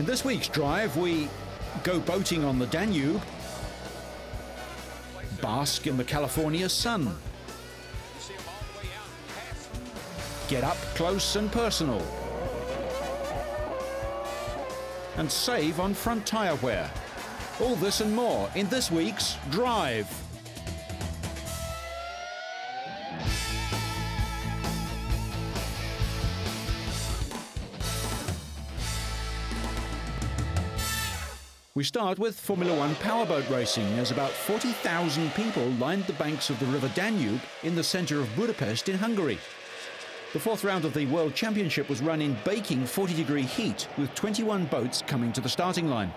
this week's drive, we go boating on the Danube, bask in the California sun, get up close and personal, and save on front tyre wear. All this and more in this week's Drive. We start with Formula One powerboat racing, as about 40,000 people lined the banks of the River Danube in the centre of Budapest in Hungary. The fourth round of the World Championship was run in baking 40-degree heat, with 21 boats coming to the starting line.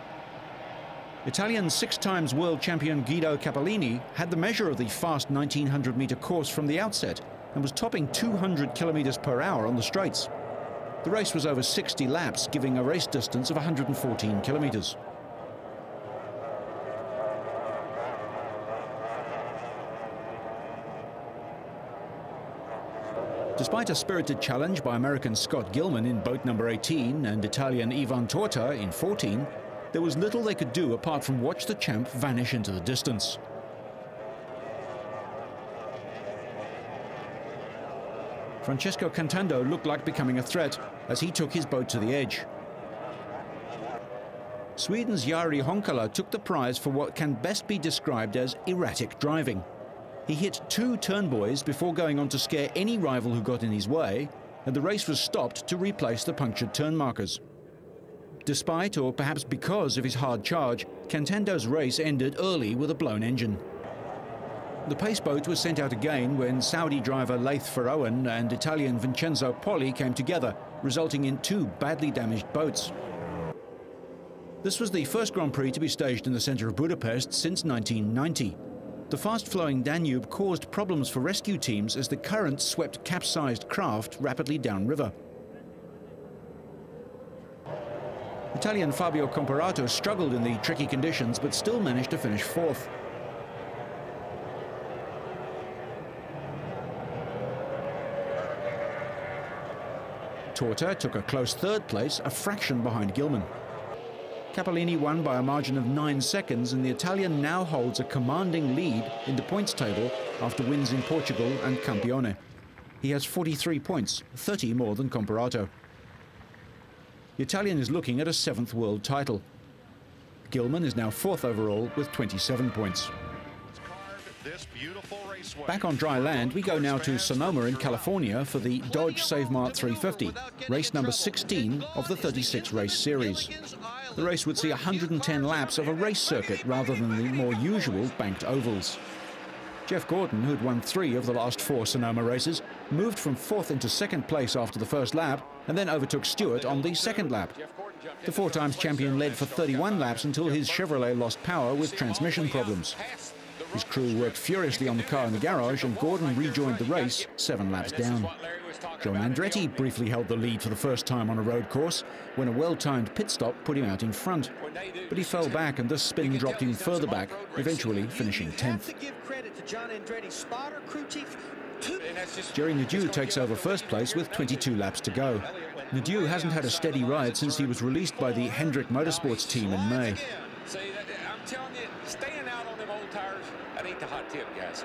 Italian six-times world champion Guido Capellini had the measure of the fast 1900-metre course from the outset and was topping 200 kilometres per hour on the straights. The race was over 60 laps, giving a race distance of 114 kilometres. Despite a spirited challenge by American Scott Gilman in boat number 18 and Italian Ivan Torta in 14, there was little they could do apart from watch the champ vanish into the distance. Francesco Cantando looked like becoming a threat as he took his boat to the edge. Sweden's Jari Honkala took the prize for what can best be described as erratic driving. He hit two turnbuoys before going on to scare any rival who got in his way, and the race was stopped to replace the punctured turn markers. Despite, or perhaps because of his hard charge, Cantando's race ended early with a blown engine. The pace boat was sent out again when Saudi driver Leith Farrowen and Italian Vincenzo Poli came together, resulting in two badly damaged boats. This was the first Grand Prix to be staged in the centre of Budapest since 1990. The fast-flowing Danube caused problems for rescue teams as the current swept capsized craft rapidly downriver. Italian Fabio Comparato struggled in the tricky conditions but still managed to finish fourth. Torta took a close third place, a fraction behind Gilman. Capellini won by a margin of 9 seconds, and the Italian now holds a commanding lead in the points table after wins in Portugal and Campione. He has 43 points, 30 more than Comparato. The Italian is looking at a 7th world title. Gilman is now 4th overall with 27 points. Back on dry land, we go now to Sonoma in California for the Dodge Save Mart 350, race number 16 of the 36-race series. The race would see 110 laps of a race circuit rather than the more usual banked ovals. Jeff Gordon, who'd won 3 of the last 4 Sonoma races, moved from 4th into 2nd place after the first lap and then overtook Stewart on the 2nd lap. The 4-times champion led for 31 laps until his Chevrolet lost power with transmission problems. His crew worked furiously on the car in the garage, and Gordon rejoined the race 7 laps down. John Andretti briefly held the lead for the first time on a road course when a well-timed pit stop put him out in front. But he fell back, and this spin dropped him further back, eventually finishing 10th. Jerry Nadeau takes over first place with 22 laps to go. Nadeau hasn't had a steady ride since he was released by the Hendrick Motorsports team in May. I'm telling you, staying out on them old tires, that ain't the hot tip, guys.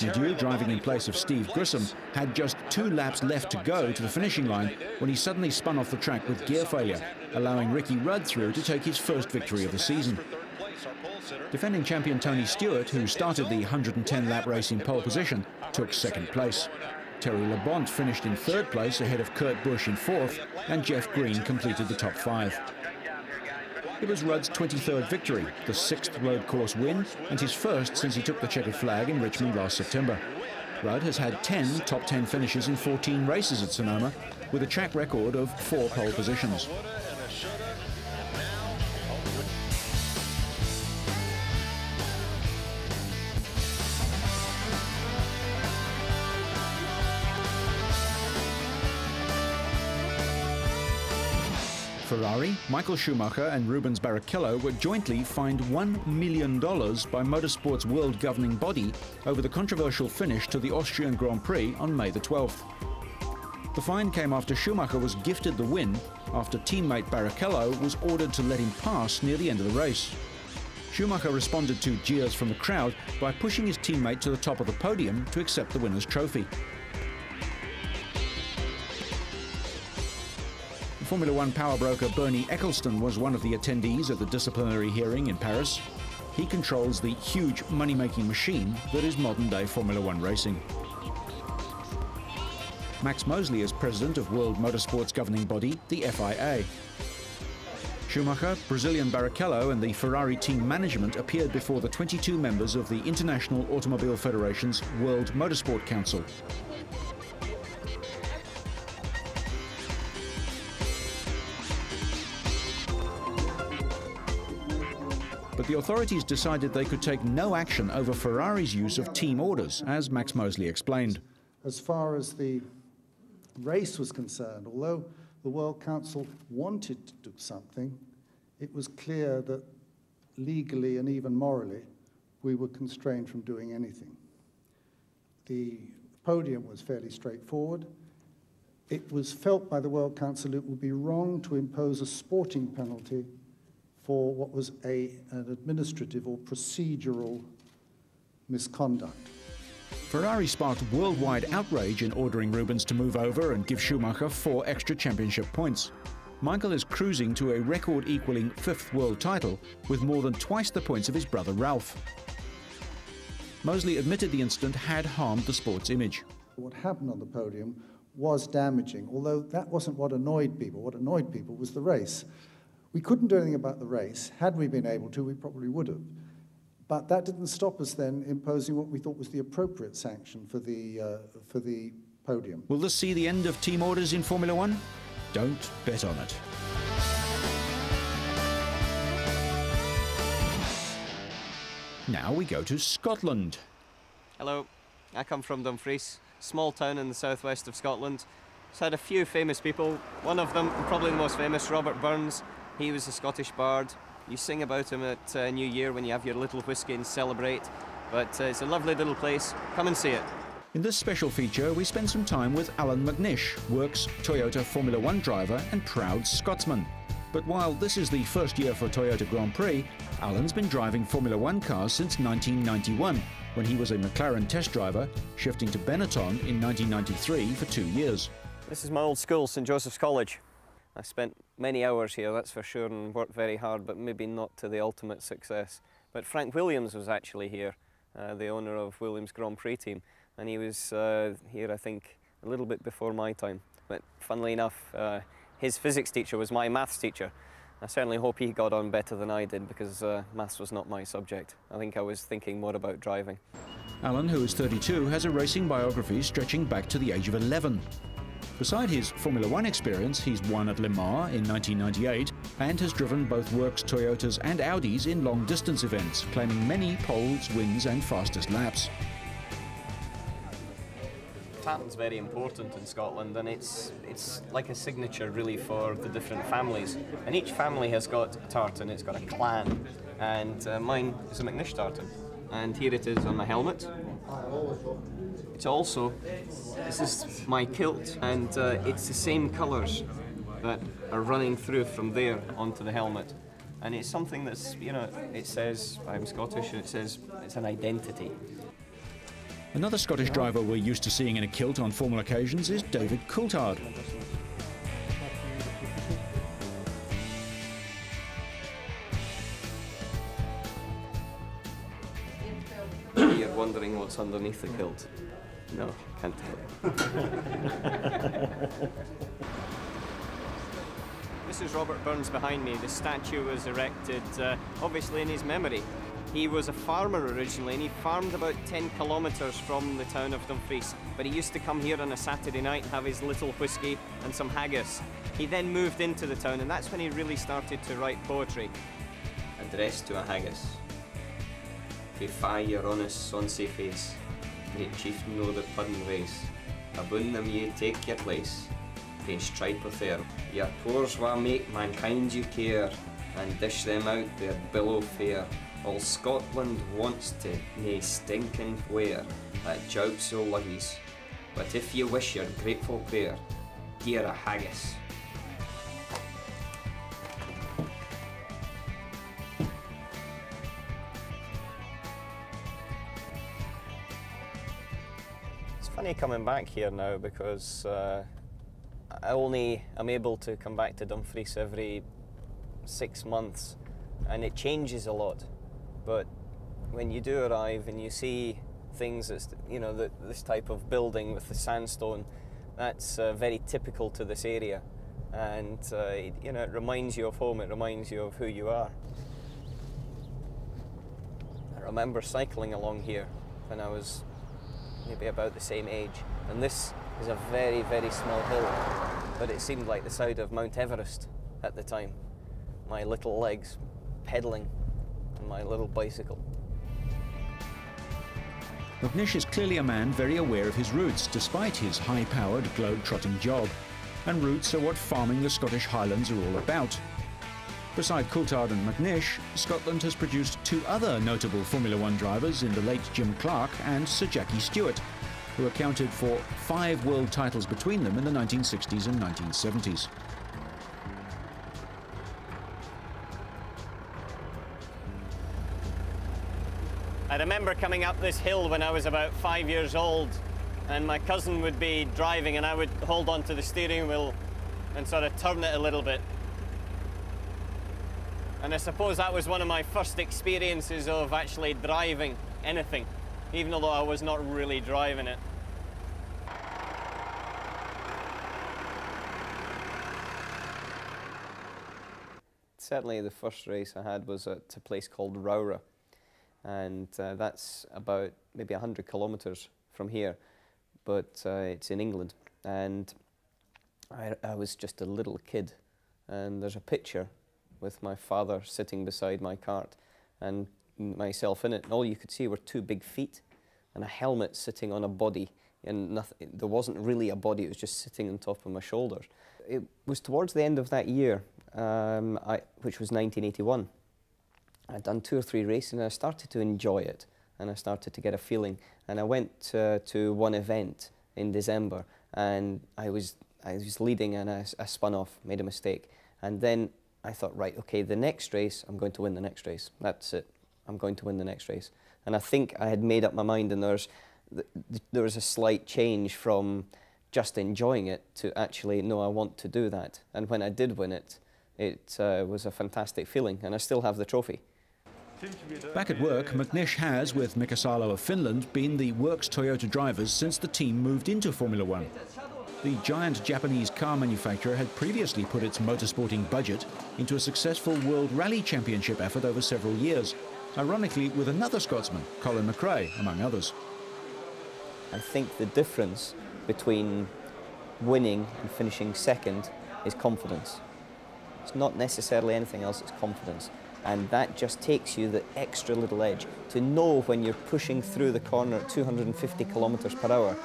Nadeau, driving in place of Steve Grissom, had just 2 laps left to go to the finishing line when he suddenly spun off the track with gear failure, allowing Ricky Rudd through to take his first victory of the season. Defending champion Tony Stewart, who started the 110-lap race in pole position, took 2nd place. Terry Labonte finished in 3rd place ahead of Kurt Busch in 4th, and Jeff Green completed the top 5. It was Rudd's 23rd victory, the 6th road course win, and his first since he took the checkered flag in Richmond last September. Rudd has had 10 top 10 finishes in 14 races at Sonoma, with a track record of 4 pole positions. Ferrari, Michael Schumacher and Rubens Barrichello were jointly fined $1 million by Motorsport's world governing body over the controversial finish to the Austrian Grand Prix on May the 12th. The fine came after Schumacher was gifted the win after teammate Barrichello was ordered to let him pass near the end of the race. Schumacher responded to jeers from the crowd by pushing his teammate to the top of the podium to accept the winner's trophy. Formula One power broker Bernie Ecclestone was one of the attendees at the disciplinary hearing in Paris. He controls the huge money-making machine that is modern-day Formula One racing. Max Mosley is president of World Motorsport's governing body, the FIA. Schumacher, Brazilian Barrichello and the Ferrari team management appeared before the 22 members of the International Automobile Federation's World Motorsport Council. But the authorities decided they could take no action over Ferrari's use of team orders, as Max Mosley explained. As far as the race was concerned, although the World Council wanted to do something, it was clear that legally and even morally we were constrained from doing anything. The podium was fairly straightforward. It was felt by the World Council it would be wrong to impose a sporting penalty for what was an administrative or procedural misconduct. Ferrari sparked worldwide outrage in ordering Rubens to move over and give Schumacher 4 extra championship points. Michael is cruising to a record-equaling 5th world title with more than twice the points of his brother Ralph. Mosley admitted the incident had harmed the sport's image. What happened on the podium was damaging, although that wasn't what annoyed people. What annoyed people was the race. We couldn't do anything about the race. Had we been able to, we probably would have. But that didn't stop us then imposing what we thought was the appropriate sanction for the podium. Will this see the end of team orders in Formula One? Don't bet on it. Now we go to Scotland. Hello, I come from Dumfries, small town in the southwest of Scotland. It's had a few famous people. One of them, probably the most famous, Robert Burns. He was a Scottish bard. You sing about him at New Year when you have your little whiskey and celebrate. But it's a lovely little place. Come and see it. In this special feature, we spend some time with Alan McNish, Works Toyota Formula One driver and proud Scotsman. But while this is the first year for Toyota Grand Prix, Alan's been driving Formula One cars since 1991, when he was a McLaren test driver, shifting to Benetton in 1993 for 2 years. This is my old school, St Joseph's College. I spent many hours here, that's for sure, and worked very hard, but maybe not to the ultimate success. But Frank Williams was actually here, the owner of Williams Grand Prix team, and he was here, I think, a little bit before my time. But funnily enough, his physics teacher was my maths teacher. I certainly hope he got on better than I did, because maths was not my subject. I think I was thinking more about driving. Alan, who is 32, has a racing biography stretching back to the age of 11. Beside his Formula One experience, he's won at Le Mans in 1998 and has driven both Works Toyotas and Audis in long-distance events, claiming many poles, wins and fastest laps. Tartan's very important in Scotland, and it's like a signature really for the different families. And each family has got a tartan, it's got a clan, and mine is a McNish tartan. And here it is on my helmet. It's also, this is my kilt, and it's the same colours that are running through from there onto the helmet. And it's something that's, you know, it says I'm Scottish, and it says it's an identity. Another Scottish driver we're used to seeing in a kilt on formal occasions is David Coulthard. You're wondering what's underneath the kilt? No, can't tell you. This is Robert Burns behind me. The statue was erected, obviously in his memory. He was a farmer originally, and he farmed about 10 kilometres from the town of Dumfries. But he used to come here on a Saturday night and have his little whiskey and some haggis. He then moved into the town, and that's when he really started to write poetry. Address to a haggis. Fae fie your honest sonsy face, great chieftain o' the puddin' race. Aboon them ye take your place, pain stripe of fair. Your poors wa make mankind you care, and dish them out their billow fare. All Scotland wants to nae stinking ware that joups o' luggies. But if you wish your grateful prayer, Gera Haggis. It's funny coming back here now because I'm able to come back to Dumfries every 6 months, and it changes a lot. But when you do arrive and you see things that's, you know, this type of building with the sandstone, that's very typical to this area, and you know, it reminds you of home. It reminds you of who you are. I remember cycling along here when I was maybe about the same age, and this is a very, very small hill, but it seemed like the side of Mount Everest at the time. My little legs pedaling on my little bicycle. McNish is clearly a man very aware of his roots, despite his high-powered globe-trotting job. And roots are what farming the Scottish Highlands are all about. Beside Coulthard and McNish, Scotland has produced two other notable Formula One drivers in the late Jim Clark and Sir Jackie Stewart, who accounted for 5 world titles between them in the 1960s and 1970s. I remember coming up this hill when I was about 5 years old, and my cousin would be driving and I would hold on to the steering wheel and sort of turn it a little bit. And I suppose that was one of my first experiences of actually driving anything, even though I was not really driving it. Certainly the first race I had was at a place called Rowra, and that's about maybe 100 kilometres from here, but it's in England. And I was just a little kid, and there's a picture with my father sitting beside my cart and myself in it, and all you could see were 2 big feet and a helmet sitting on a body, and nothing, there wasn't really a body, it was just sitting on top of my shoulders. It was towards the end of that year, which was 1981. I'd done 2 or 3 races and I started to enjoy it, and I started to get a feeling, and I went to one event in December, and I was leading and I spun off, made a mistake, and then I thought, right, okay, the next race, I'm going to win the next race. That's it. I'm going to win the next race. And I think I had made up my mind, and there was a slight change from just enjoying it to actually, no, I want to do that. And when I did win it, it was a fantastic feeling, and I still have the trophy. Back at work, McNish has, with Mika Salo of Finland, been the works Toyota drivers since the team moved into Formula One. The giant Japanese car manufacturer had previously put its motorsporting budget into a successful World Rally Championship effort over several years, ironically with another Scotsman, Colin McRae, among others. I think the difference between winning and finishing second is confidence. It's not necessarily anything else, it's confidence. And that just takes you the extra little edge to know when you're pushing through the corner at 250 kilometres per hour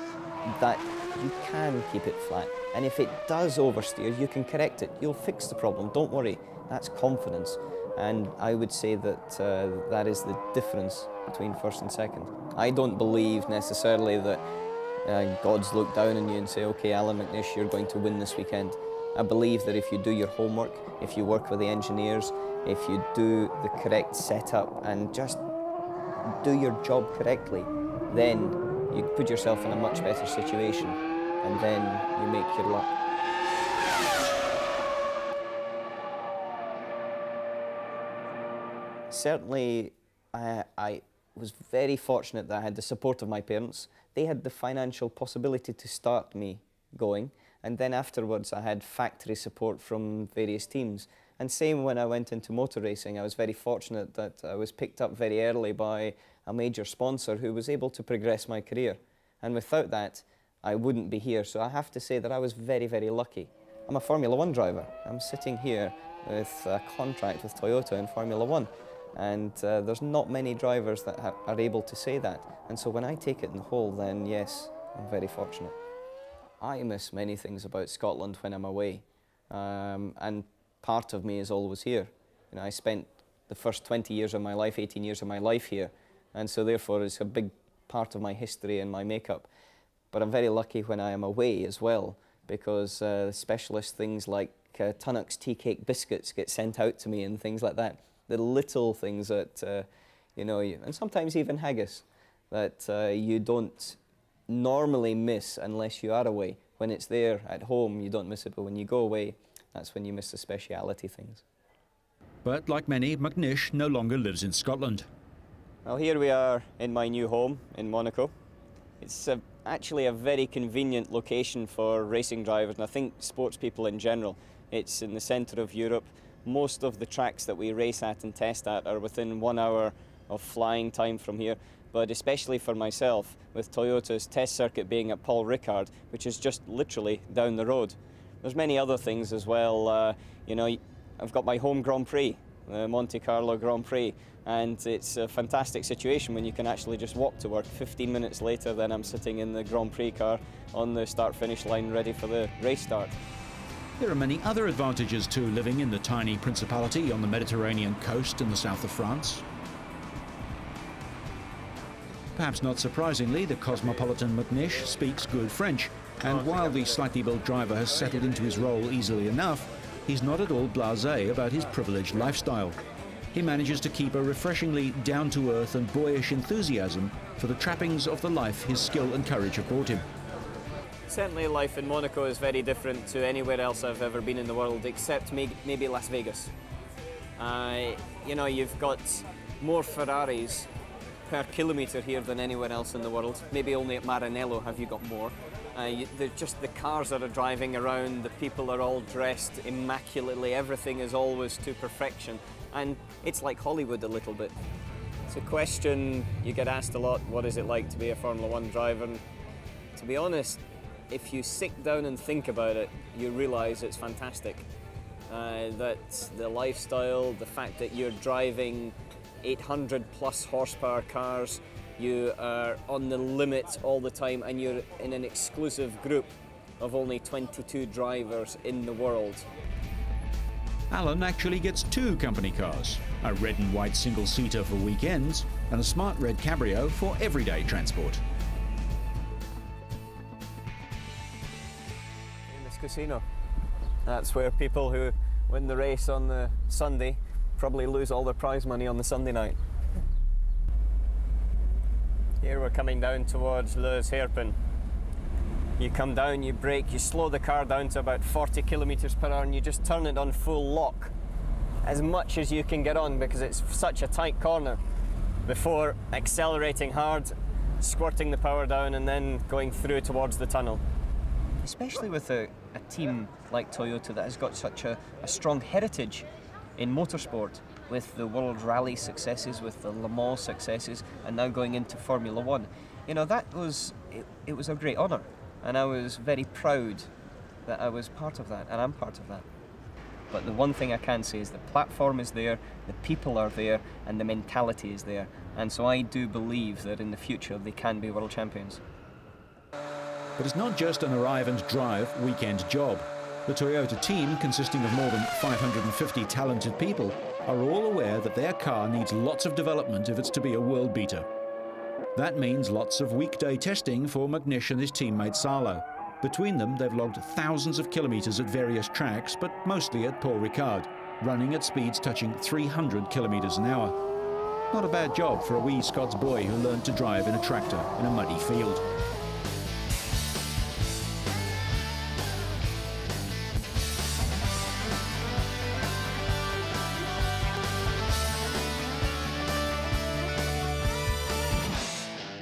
that you can keep it flat. And if it does oversteer, you can correct it. You'll fix the problem, don't worry. That's confidence. And I would say that that is the difference between first and second. I don't believe necessarily that God's looked down on you and say, okay, Alan McNish, you're going to win this weekend. I believe that if you do your homework, if you work with the engineers, if you do the correct setup and just do your job correctly, then you put yourself in a much better situation, and then you make your luck. Certainly, I was very fortunate that I had the support of my parents. They had the financial possibility to start me going, and then afterwards I had factory support from various teams. And same when I went into motor racing, I was very fortunate that I was picked up very early by a major sponsor who was able to progress my career. And without that, I wouldn't be here. So I have to say that I was very, very lucky. I'm a Formula One driver. I'm sitting here with a contract with Toyota in Formula One. And there's not many drivers that are able to say that. And so when I take it in the whole, then yes, I'm very fortunate. I miss many things about Scotland when I'm away. And part of me is always here. You know, I spent the first 20 years of my life, 18 years of my life here, and so therefore it's a big part of my history and my makeup. But I'm very lucky when I am away as well because specialist things like Tunnock's tea cake biscuits get sent out to me and things like that. The little things that, you know, and sometimes even haggis, that you don't normally miss unless you are away. When it's there at home, you don't miss it, but when you go away, that's when you miss the speciality things. But like many, McNish no longer lives in Scotland. Well, here we are in my new home in Monaco. It's actually a very convenient location for racing drivers, and I think sports people in general. It's in the centre of Europe. Most of the tracks that we race at and test at are within 1 hour of flying time from here. But especially for myself, with Toyota's test circuit being at Paul Ricard, which is just literally down the road. There's many other things as well. You know, I've got my home Grand Prix, the Monte Carlo Grand Prix, and it's a fantastic situation when you can actually just walk to work. 15 minutes later, then I'm sitting in the Grand Prix car on the start-finish line ready for the race start. There are many other advantages to living in the tiny principality on the Mediterranean coast in the south of France. Perhaps not surprisingly, the cosmopolitan McNish speaks good French, and while the slightly built driver has settled into his role easily enough, he's not at all blasé about his privileged lifestyle. He manages to keep a refreshingly down-to-earth and boyish enthusiasm for the trappings of the life his skill and courage have brought him. Certainly life in Monaco is very different to anywhere else I've ever been in the world, except maybe Las Vegas. You know, you've got more Ferraris per kilometre here than anywhere else in the world. Maybe only at Maranello have you got more. Just the cars that are driving around, the people are all dressed immaculately, everything is always to perfection. And it's like Hollywood a little bit. It's a question you get asked a lot, what is it like to be a Formula One driver? And to be honest, if you sit down and think about it, you realise it's fantastic. That the lifestyle, the fact that you're driving 800 plus horsepower cars, you are on the limit all the time, and you're in an exclusive group of only 22 drivers in the world. Alan actually gets 2 company cars, a red and white single-seater for weekends and a smart red cabrio for everyday transport. In this casino, that's where people who win the race on the Sunday probably lose all their prize money on the Sunday night. Here we're coming down towards Les Hairpin. You come down, you brake, you slow the car down to about 40 kilometers per hour and you just turn it on full lock as much as you can get on, because it's such a tight corner, before accelerating hard, squirting the power down and then going through towards the tunnel. Especially with a team like Toyota that has got such a strong heritage in motorsport, with the World Rally successes, with the Le Mans successes, and now going into Formula One. You know, that was, it was a great honour, and I was very proud that I was part of that, and I'm part of that. But the one thing I can say is the platform is there, the people are there, and the mentality is there. And so I do believe that in the future they can be world champions. But it's not just an arrive and drive weekend job. The Toyota team, consisting of more than 550 talented people, are all aware that their car needs lots of development if it's to be a world beater. That means lots of weekday testing for McNish and his teammate Salo. Between them, they've logged thousands of kilometres at various tracks, but mostly at Paul Ricard, running at speeds touching 300 kilometres an hour. Not a bad job for a wee Scots boy who learned to drive in a tractor in a muddy field.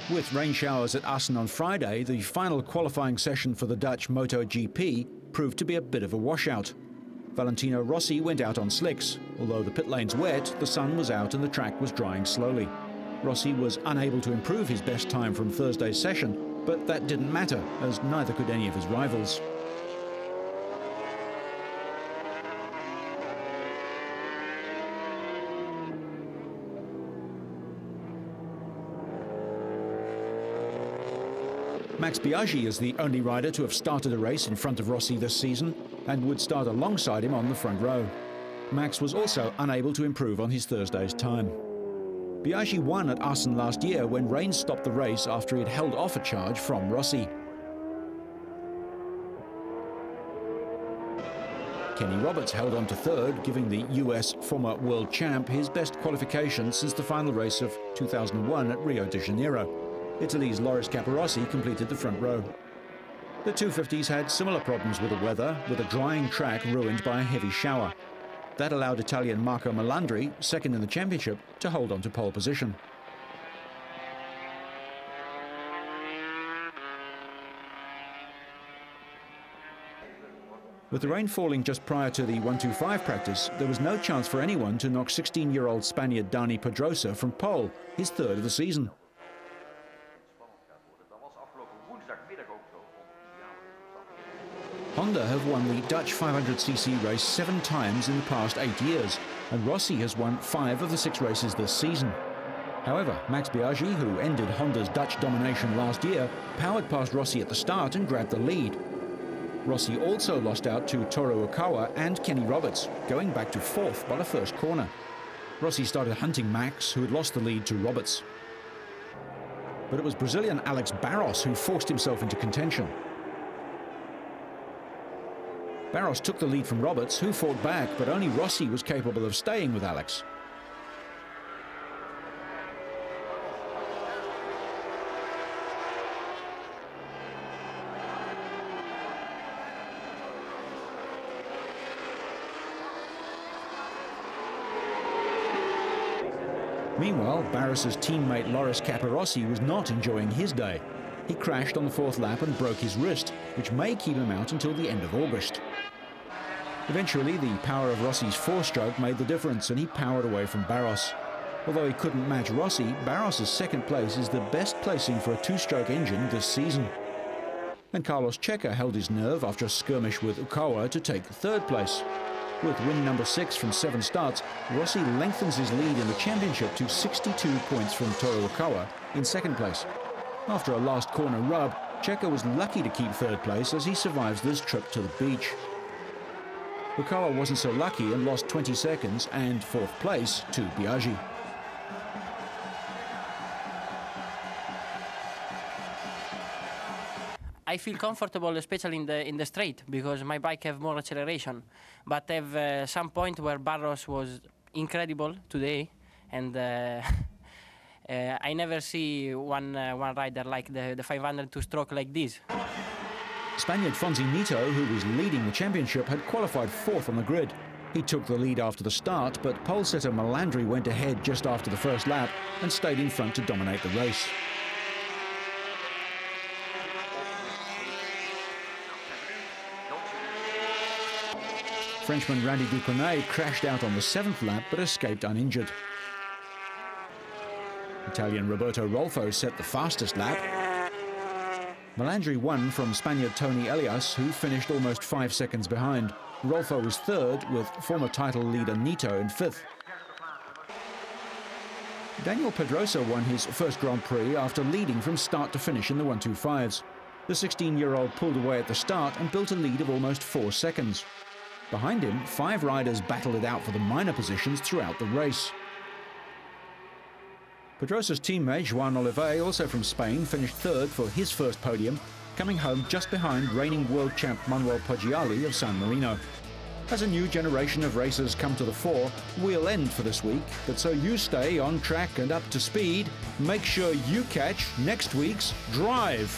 With rain showers at Assen on Friday, the final qualifying session for the Dutch MotoGP proved to be a bit of a washout. Valentino Rossi went out on slicks. Although the pit lane's wet, the sun was out and the track was drying slowly. Rossi was unable to improve his best time from Thursday's session, but that didn't matter, as neither could any of his rivals. Max Biaggi is the only rider to have started a race in front of Rossi this season and would start alongside him on the front row. Max was also unable to improve on his Thursday's time. Biaggi won at Assen last year when rain stopped the race after he had held off a charge from Rossi. Kenny Roberts held on to third, giving the US former world champ his best qualification since the final race of 2001 at Rio de Janeiro. Italy's Loris Capirossi completed the front row. The 250s had similar problems with the weather, with a drying track ruined by a heavy shower. That allowed Italian Marco Melandri, second in the championship, to hold on to pole position. With the rain falling just prior to the 125 practice, there was no chance for anyone to knock 16-year-old Spaniard Dani Pedrosa from pole, his third of the season. Honda have won the Dutch 500cc race 7 times in the past 8 years, and Rossi has won 5 of the 6 races this season. However, Max Biaggi, who ended Honda's Dutch domination last year, powered past Rossi at the start and grabbed the lead. Rossi also lost out to Toru Okawa and Kenny Roberts, going back to 4th by the first corner. Rossi started hunting Max, who had lost the lead to Roberts. But it was Brazilian Alex Barros who forced himself into contention. Barros took the lead from Roberts, who fought back, but only Rossi was capable of staying with Alex. Meanwhile, Barros's teammate Loris Capirossi was not enjoying his day. He crashed on the 4th lap and broke his wrist, which may keep him out until the end of August. Eventually, the power of Rossi's 4-stroke made the difference, and he powered away from Barros. Although he couldn't match Rossi, Barros's 2nd place is the best placing for a 2-stroke engine this season. And Carlos Checa held his nerve after a skirmish with Okawa to take 3rd place. With win number 6 from 7 starts, Rossi lengthens his lead in the championship to 62 points from Toru Okawa in 2nd place. After a last corner rub, Checa was lucky to keep 3rd place as he survives this trip to the beach. Okawa wasn't so lucky and lost 20 seconds and 4th place to Biaggi. I feel comfortable, especially in the straight, because my bike have more acceleration. But have some point where Barros was incredible today, and I never see one rider like the 500 2-stroke like this. Spaniard Fonzi Nito, who was leading the championship, had qualified 4th on the grid. He took the lead after the start, but pole setter Melandri went ahead just after the first lap and stayed in front to dominate the race. Frenchman Randy Ducournay crashed out on the 7th lap but escaped uninjured. Italian Roberto Rolfo set the fastest lap. Melandri won from Spaniard Tony Elias, who finished almost 5 seconds behind. Rolfo was 3rd, with former title leader Nito in 5th. Daniel Pedrosa won his first Grand Prix after leading from start to finish in the 125s. The 16-year-old pulled away at the start and built a lead of almost 4 seconds. Behind him, 5 riders battled it out for the minor positions throughout the race. Pedrosa's teammate Joan Olivet, also from Spain, finished 3rd for his first podium, coming home just behind reigning world champ Manuel Poggiali of San Marino. As a new generation of racers come to the fore, we'll end for this week, but so you stay on track and up to speed, make sure you catch next week's Drive.